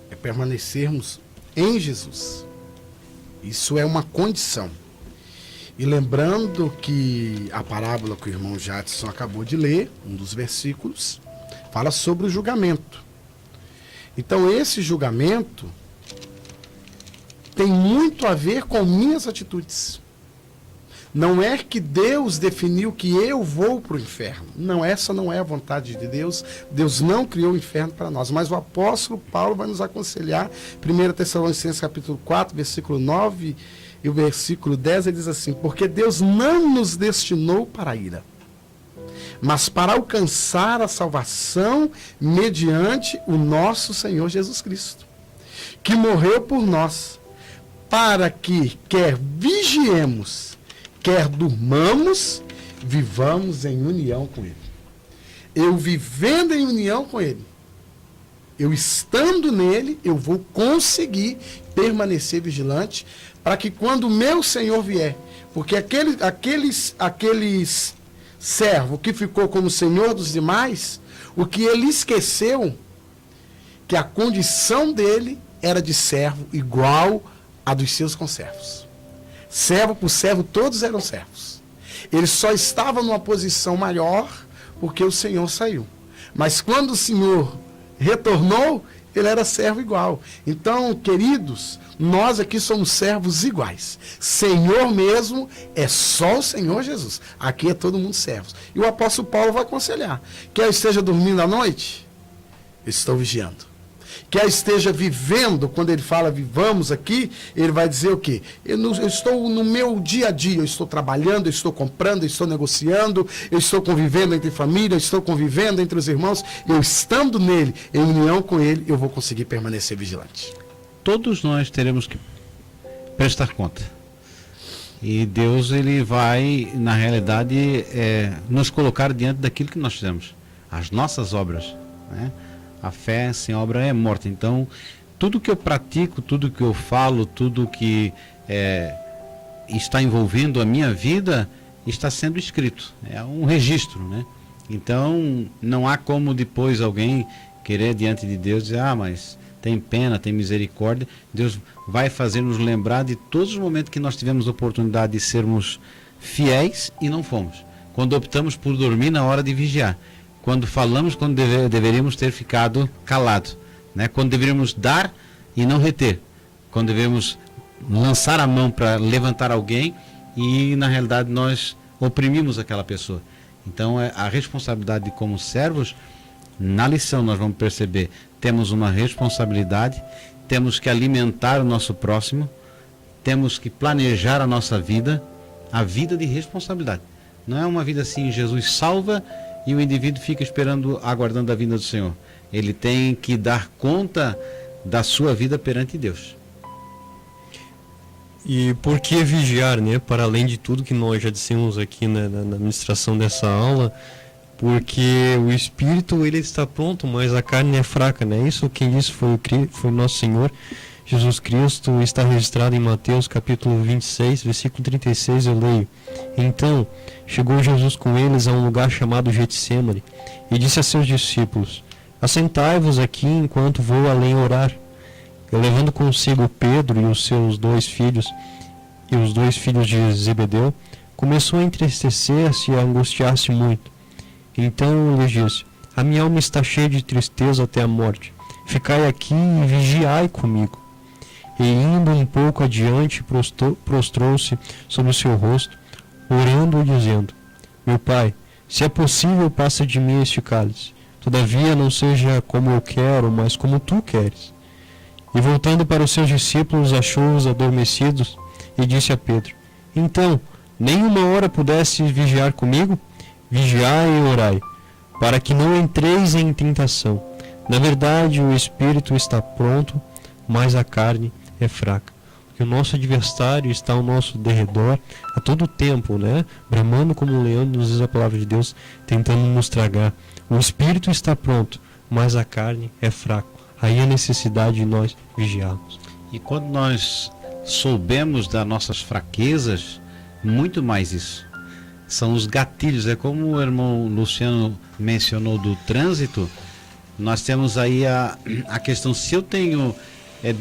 é permanecermos em Jesus. Isso é uma condição. E lembrando que a parábola que o irmão Jadson acabou de ler, um dos versículos, fala sobre o julgamento. Então esse julgamento tem muito a ver com minhas atitudes. Não é que Deus definiu que eu vou para o inferno. Não, essa não é a vontade de Deus. Deus não criou o inferno para nós. Mas o apóstolo Paulo vai nos aconselhar, 1 Tessalonicenses capítulo 4, versículo 9 e o versículo 10, ele diz assim, porque Deus não nos destinou para a ira, mas para alcançar a salvação mediante o nosso Senhor Jesus Cristo, que morreu por nós, para que, quer vigiemos, quer durmamos, vivamos em união com Ele. Eu vivendo em união com Ele, eu estando nele, eu vou conseguir permanecer vigilante, para que quando o meu Senhor vier, porque aqueles servo que ficou como senhor dos demais, o que ele esqueceu, que a condição dele era de servo igual a dos seus conservos. Servo por servo, todos eram servos. Ele só estava numa posição maior porque o Senhor saiu. Mas quando o Senhor retornou, ele era servo igual. Então, queridos, nós aqui somos servos iguais. Senhor mesmo é só o Senhor Jesus. Aqui é todo mundo servos. E o apóstolo Paulo vai aconselhar. Quer eu esteja dormindo à noite? Estou vigiando. Quer esteja vivendo, quando ele fala vivamos aqui, ele vai dizer o quê? Eu estou no meu dia a dia, eu estou trabalhando, eu estou comprando, eu estou negociando, eu estou convivendo entre família, eu estou convivendo entre os irmãos, eu estando nele, em união com ele, eu vou conseguir permanecer vigilante. Todos nós teremos que prestar conta. E Deus, ele vai, na realidade, nos colocar diante daquilo que nós fizemos. As nossas obras, né? A fé sem obra é morta. Então, tudo que eu pratico, tudo que eu falo, tudo que está envolvendo a minha vida está sendo escrito. É um registro, né? Então, não há como depois alguém querer diante de Deus dizer, mas tem pena, tem misericórdia. Deus vai fazer nos lembrar de todos os momentos que nós tivemos oportunidade de sermos fiéis e não fomos. Quando optamos por dormir na hora de vigiar. Quando falamos quando deveríamos ter ficado calados. Né? Quando deveríamos dar e não reter. Quando devemos lançar a mão para levantar alguém e na realidade nós oprimimos aquela pessoa. Então a responsabilidade de como servos, na lição nós vamos perceber, temos uma responsabilidade, temos que alimentar o nosso próximo, temos que planejar a nossa vida, a vida de responsabilidade. Não é uma vida assim, Jesus salva e o indivíduo fica esperando, aguardando a vinda do Senhor. Ele tem que dar conta da sua vida perante Deus. E por que vigiar, né? Para além de tudo que nós já dissemos aqui na administração dessa aula, porque o espírito ele está pronto, mas a carne é fraca, né? Isso quem disse foi o nosso Senhor Jesus Cristo, está registrado em Mateus capítulo 26, versículo 36, eu leio. Então, chegou Jesus com eles a um lugar chamado Getsêmani e disse a seus discípulos, assentai-vos aqui enquanto vou além orar. E levando consigo Pedro e os seus 2 filhos, e os 2 filhos de Zebedeu, começou a entristecer-se e a angustiar-se muito. Então lhes disse, a minha alma está cheia de tristeza até a morte. Ficai aqui e vigiai comigo. E indo um pouco adiante, prostrou-se sobre o seu rosto, orando e dizendo, meu Pai, se é possível, passa de mim este cálice. Todavia não seja como eu quero, mas como tu queres. E voltando para os seus discípulos, achou-os adormecidos e disse a Pedro, então, nem uma hora pudesse vigiar comigo? Vigiai e orai, para que não entreis em tentação. Na verdade, o espírito está pronto, mas a carne é fraca. Porque o nosso adversário está ao nosso derredor a todo tempo, né? Bramando como um leão, nos diz a palavra de Deus, tentando nos tragar. O espírito está pronto, mas a carne é fraca. Aí a necessidade de nós vigiarmos. E quando nós soubemos das nossas fraquezas, muito mais isso. São os gatilhos, é como o irmão Luciano mencionou do trânsito, nós temos aí a questão, se eu tenho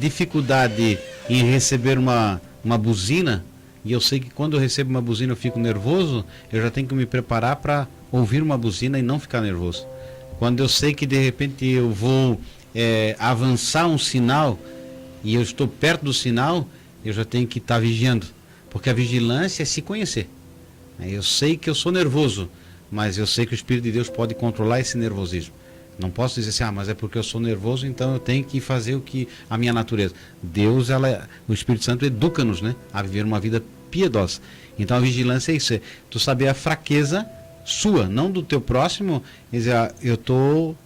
dificuldade em receber uma buzina, e eu sei que quando eu recebo uma buzina eu fico nervoso, eu já tenho que me preparar para ouvir uma buzina e não ficar nervoso. Quando eu sei que de repente eu vou avançar um sinal e eu estou perto do sinal, eu já tenho que estar vigiando, porque a vigilância é se conhecer. Eu sei que eu sou nervoso, mas eu sei que o Espírito de Deus pode controlar esse nervosismo. Não posso dizer assim, mas é porque eu sou nervoso, então eu tenho que fazer o que a minha natureza. Deus, o Espírito Santo educa-nos, né, a viver uma vida piedosa. Então a vigilância é isso, tu saber a fraqueza sua, não do teu próximo, e dizer, eu estou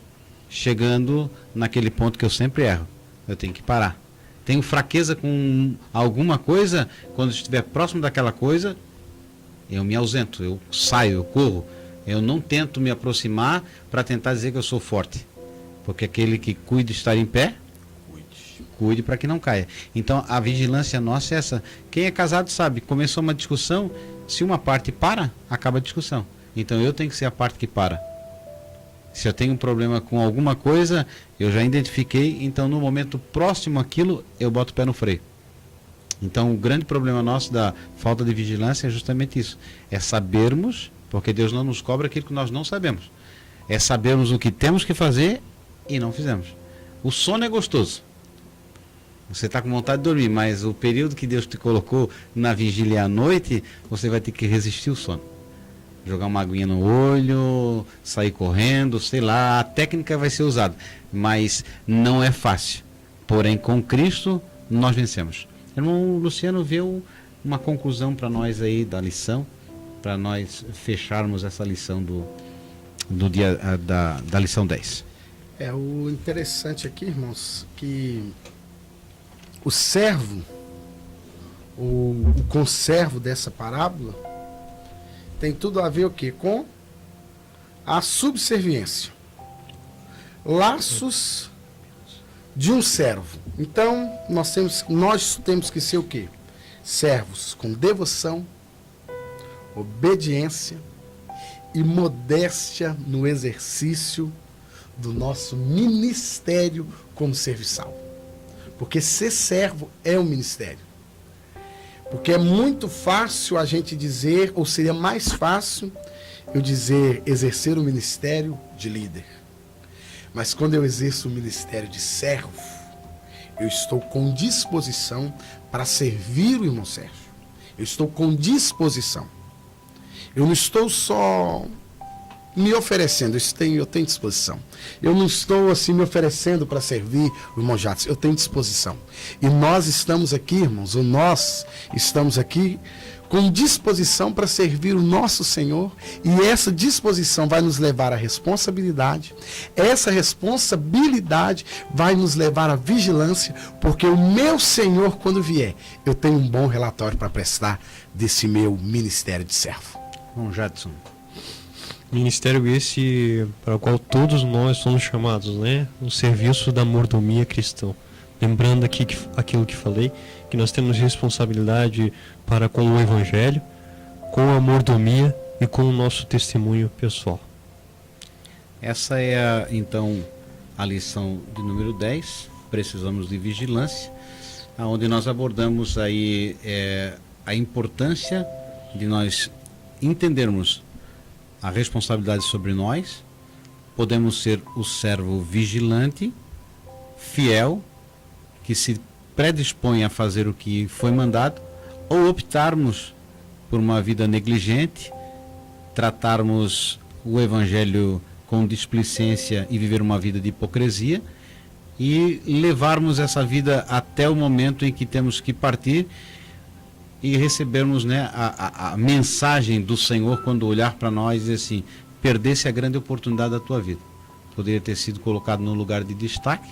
chegando naquele ponto que eu sempre erro, eu tenho que parar. Tenho fraqueza com alguma coisa, quando estiver próximo daquela coisa, eu me ausento, eu saio, eu corro. Eu não tento me aproximar para tentar dizer que eu sou forte. Porque aquele que cuida de estar em pé, cuide para que não caia. Então a vigilância nossa é essa. Quem é casado sabe, começou uma discussão, se uma parte para, acaba a discussão. Então eu tenho que ser a parte que para. Se eu tenho um problema com alguma coisa, eu já identifiquei, então no momento próximo àquilo, eu boto o pé no freio. Então o grande problema nosso da falta de vigilância é justamente isso. É sabermos, porque Deus não nos cobra aquilo que nós não sabemos. É sabermos o que temos que fazer e não fizemos. O sono é gostoso. Você está com vontade de dormir, mas o período que Deus te colocou na vigília à noite, você vai ter que resistir o sono. Jogar uma aguinha no olho, sair correndo, sei lá, a técnica vai ser usada. Mas não é fácil. Porém, com Cristo, nós vencemos. Irmão Luciano, vê uma conclusão para nós aí da lição, para nós fecharmos essa lição do dia da lição 10. O interessante aqui, irmãos, que o servo, o conservo dessa parábola, tem tudo a ver o quê? Com a subserviência. Laços de um servo. Então, nós temos que ser o quê? servos com devoção, obediência e modéstia no exercício do nosso ministério como serviçal. Porque ser servo é um ministério. Porque é muito fácil a gente dizer, ou seria mais fácil eu dizer, exercer o ministério de líder. Mas quando eu exerço o ministério de servo, eu estou com disposição para servir o irmão Sérgio. Eu estou com disposição. Eu não estou só me oferecendo, eu tenho disposição. Eu não estou assim me oferecendo para servir o irmão Jadson, eu tenho disposição. E nós estamos aqui, irmãos, nós estamos aqui com disposição para servir o nosso Senhor, e essa disposição vai nos levar à responsabilidade, essa responsabilidade vai nos levar à vigilância, porque o meu Senhor, quando vier, eu tenho um bom relatório para prestar desse meu ministério de servo. Bom, Jadson. Ministério esse para o qual todos nós somos chamados, né? O serviço da mordomia cristã. Lembrando aqui aquilo que falei, que nós temos responsabilidade para com o Evangelho, com a mordomia e com o nosso testemunho pessoal. Essa é, então, a lição de número 10, precisamos de vigilância, onde nós abordamos aí a importância de nós entendermos a responsabilidade sobre nós. Podemos ser o servo vigilante, fiel, que se predispõe a fazer o que foi mandado, ou optarmos por uma vida negligente, tratarmos o Evangelho com displicência e viver uma vida de hipocrisia, e levarmos essa vida até o momento em que temos que partir e recebermos, né, a mensagem do Senhor quando olhar para nós e dizer assim: perdesse a grande oportunidade da tua vida. Poderia ter sido colocado num lugar de destaque,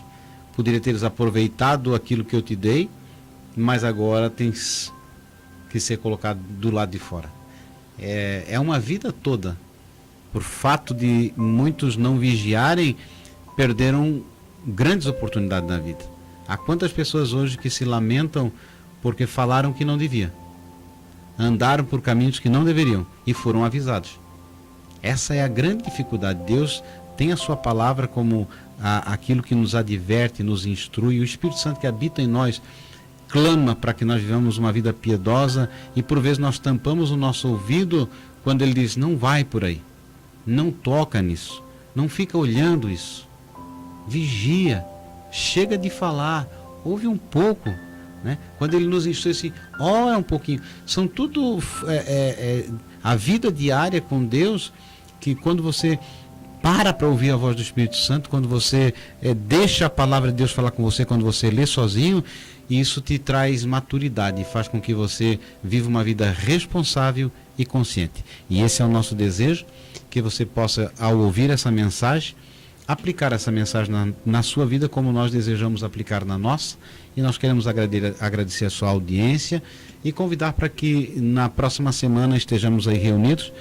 poderia teres aproveitado aquilo que eu te dei, mas agora tens que ser colocado do lado de fora. É uma vida toda. Por fato de muitos não vigiarem, perderam grandes oportunidades na vida. Há quantas pessoas hoje que se lamentam porque falaram que não devia, andaram por caminhos que não deveriam e foram avisados. Essa é a grande dificuldade. Deus tem a sua palavra como aquilo que nos adverte, nos instrui. O Espírito Santo que habita em nós clama para que nós vivamos uma vida piedosa, e por vezes nós tampamos o nosso ouvido quando ele diz: não vai por aí, não toca nisso, não fica olhando isso, vigia, chega de falar, ouve um pouco, né? Quando ele nos instrui assim, ora um pouquinho. São tudo a vida diária com Deus, que quando você para ouvir a voz do Espírito Santo, quando você deixa a palavra de Deus falar com você, quando você lê sozinho, isso te traz maturidade e faz com que você viva uma vida responsável e consciente. E esse é o nosso desejo, que você possa, ao ouvir essa mensagem, aplicar essa mensagem na sua vida como nós desejamos aplicar na nossa. E nós queremos agradecer a sua audiência e convidar para que na próxima semana estejamos aí reunidos,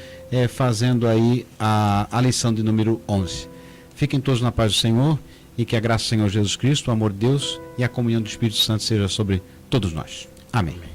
fazendo aí a lição de número 11. Fiquem todos na paz do Senhor, e que a graça do Senhor Jesus Cristo, o amor de Deus e a comunhão do Espírito Santo seja sobre todos nós. Amém.